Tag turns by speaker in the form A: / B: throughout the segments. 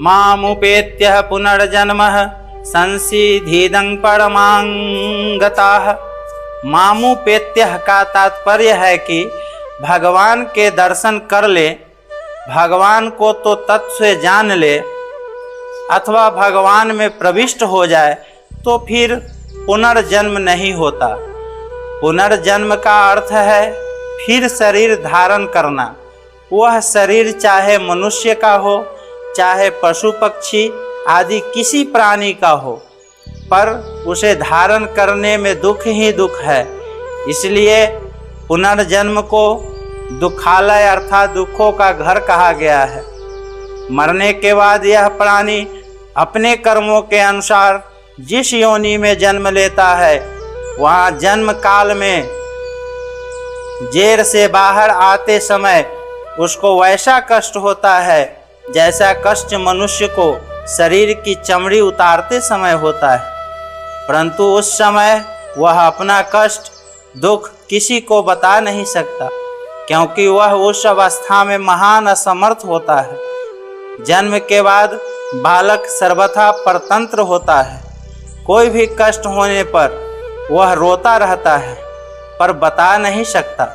A: मामुपेत्य पुनर्जन्मः संसिद्धिदं परमांगताः। मामुपेत्य का तात्पर्य है कि भगवान के दर्शन कर ले, भगवान को तो तत्व से जान ले अथवा भगवान में प्रविष्ट हो जाए तो फिर पुनर्जन्म नहीं होता। पुनर्जन्म का अर्थ है फिर शरीर धारण करना। वह शरीर चाहे मनुष्य का हो, चाहे पशु पक्षी आदि किसी प्राणी का हो, पर उसे धारण करने में दुख ही दुख है। इसलिए पुनर्जन्म को दुखालय अर्थात दुखों का घर कहा गया है। मरने के बाद यह प्राणी अपने कर्मों के अनुसार जिस योनि में जन्म लेता है, वहाँ जन्म काल में जेल से बाहर आते समय उसको वैसा कष्ट होता है जैसा कष्ट मनुष्य को शरीर की चमड़ी उतारते समय होता है, परंतु उस समय वह अपना कष्ट दुख किसी को बता नहीं सकता, क्योंकि वह उस अवस्था में महान असमर्थ होता है। जन्म के बाद बालक सर्वथा परतंत्र होता है। कोई भी कष्ट होने पर वह रोता रहता है पर बता नहीं सकता।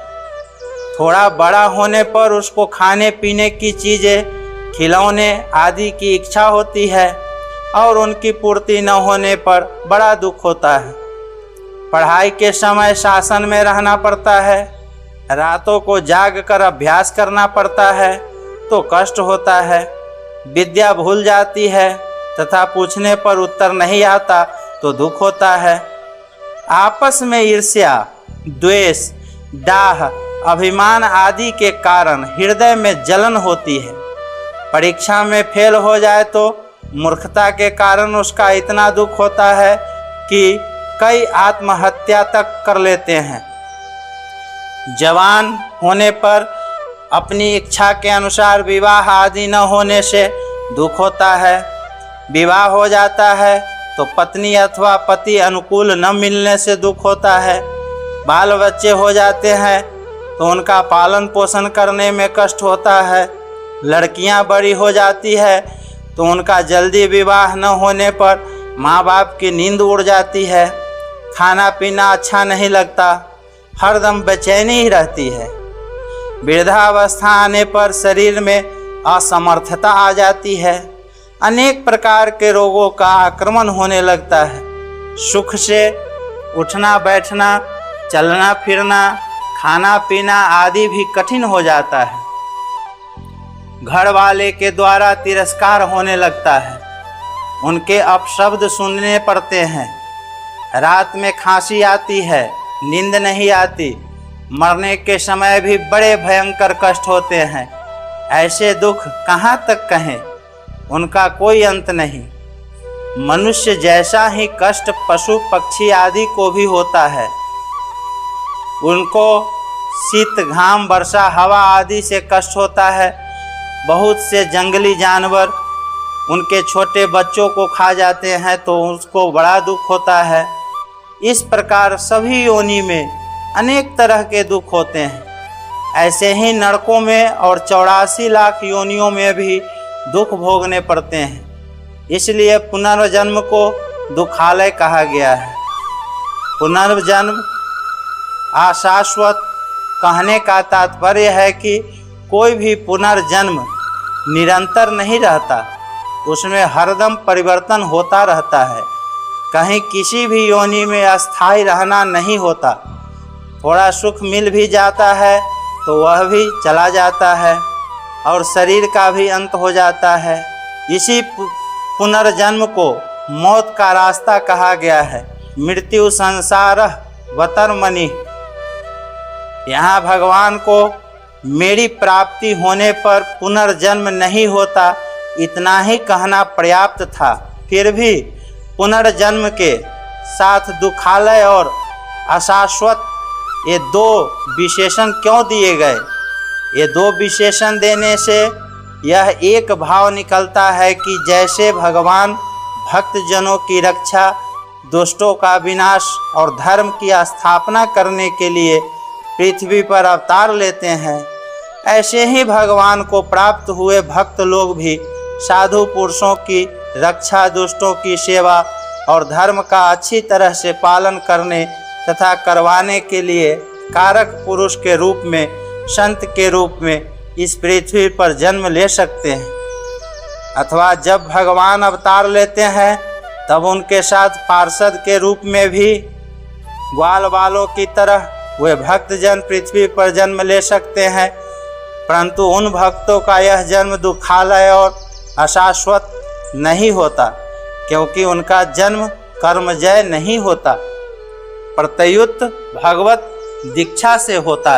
A: थोड़ा बड़ा होने पर उसको खाने पीने की चीज़ें, खिलौने आदि की इच्छा होती है और उनकी पूर्ति न होने पर बड़ा दुख होता है। पढ़ाई के समय शासन में रहना पड़ता है, रातों को जाग कर अभ्यास करना पड़ता है तो कष्ट होता है। विद्या भूल जाती है तथा पूछने पर उत्तर नहीं आता तो दुख होता है। आपस में ईर्ष्या, द्वेष, डाह, अभिमान आदि के कारण हृदय में जलन होती है। परीक्षा में फेल हो जाए तो मूर्खता के कारण उसका इतना दुख होता है कि कई आत्महत्या तक कर लेते हैं। जवान होने पर अपनी इच्छा के अनुसार विवाह आदि न होने से दुख होता है। विवाह हो जाता है तो पत्नी अथवा पति अनुकूल न मिलने से दुख होता है। बाल बच्चे हो जाते हैं तो उनका पालन पोषण करने में कष्ट होता है। लड़कियां बड़ी हो जाती है तो उनका जल्दी विवाह न होने पर माँ बाप की नींद उड़ जाती है। खाना पीना अच्छा नहीं लगता, हरदम बेचैनी ही रहती है। वृद्धावस्था आने पर शरीर में असमर्थता आ जाती है। अनेक प्रकार के रोगों का आक्रमण होने लगता है। सुख से उठना बैठना, चलना फिरना, खाना पीना आदि भी कठिन हो जाता है। घर वाले के द्वारा तिरस्कार होने लगता है, उनके अपशब्द सुनने पड़ते हैं। रात में खांसी आती है, नींद नहीं आती। मरने के समय भी बड़े भयंकर कष्ट होते हैं। ऐसे दुख कहाँ तक कहें, उनका कोई अंत नहीं। मनुष्य जैसा ही कष्ट पशु पक्षी आदि को भी होता है। उनको शीत घाम वर्षा हवा आदि से कष्ट होता है। बहुत से जंगली जानवर उनके छोटे बच्चों को खा जाते हैं तो उसको बड़ा दुख होता है। इस प्रकार सभी योनि में अनेक तरह के दुख होते हैं। ऐसे ही नरकों में और 84 लाख योनियों में भी दुख भोगने पड़ते हैं। इसलिए पुनर्जन्म को दुखालय कहा गया है। पुनर्जन्म अशाश्वत कहने का तात्पर्य है कि कोई भी पुनर्जन्म निरंतर नहीं रहता, उसमें हरदम परिवर्तन होता रहता है। कहीं किसी भी योनि में अस्थायी रहना नहीं होता। थोड़ा सुख मिल भी जाता है तो वह भी चला जाता है और शरीर का भी अंत हो जाता है। इसी पुनर्जन्म को मौत का रास्ता कहा गया है। मृत्यु संसारः वतर्मणि। यहाँ भगवान को मेरी प्राप्ति होने पर पुनर्जन्म नहीं होता, इतना ही कहना पर्याप्त था। फिर भी पुनर्जन्म के साथ दुखालय और अशाश्वत ये दो विशेषण क्यों दिए गए? ये दो विशेषण देने से यह एक भाव निकलता है कि जैसे भगवान भक्तजनों की रक्षा, दुष्टों का विनाश और धर्म की स्थापना करने के लिए पृथ्वी पर अवतार लेते हैं, ऐसे ही भगवान को प्राप्त हुए भक्त लोग भी साधु पुरुषों की रक्षा, दुष्टों की सेवा और धर्म का अच्छी तरह से पालन करने तथा करवाने के लिए कारक पुरुष के रूप में, संत के रूप में इस पृथ्वी पर जन्म ले सकते हैं। अथवा जब भगवान अवतार लेते हैं तब उनके साथ पार्षद के रूप में भी ग्वाल बालों की तरह वे भक्तजन पृथ्वी पर जन्म ले सकते हैं। परंतु उन भक्तों का यह जन्म दुखालय और अशाश्वत नहीं होता, क्योंकि उनका जन्म कर्मजय नहीं होता, प्रत्युत भगवत दीक्षा से होता है।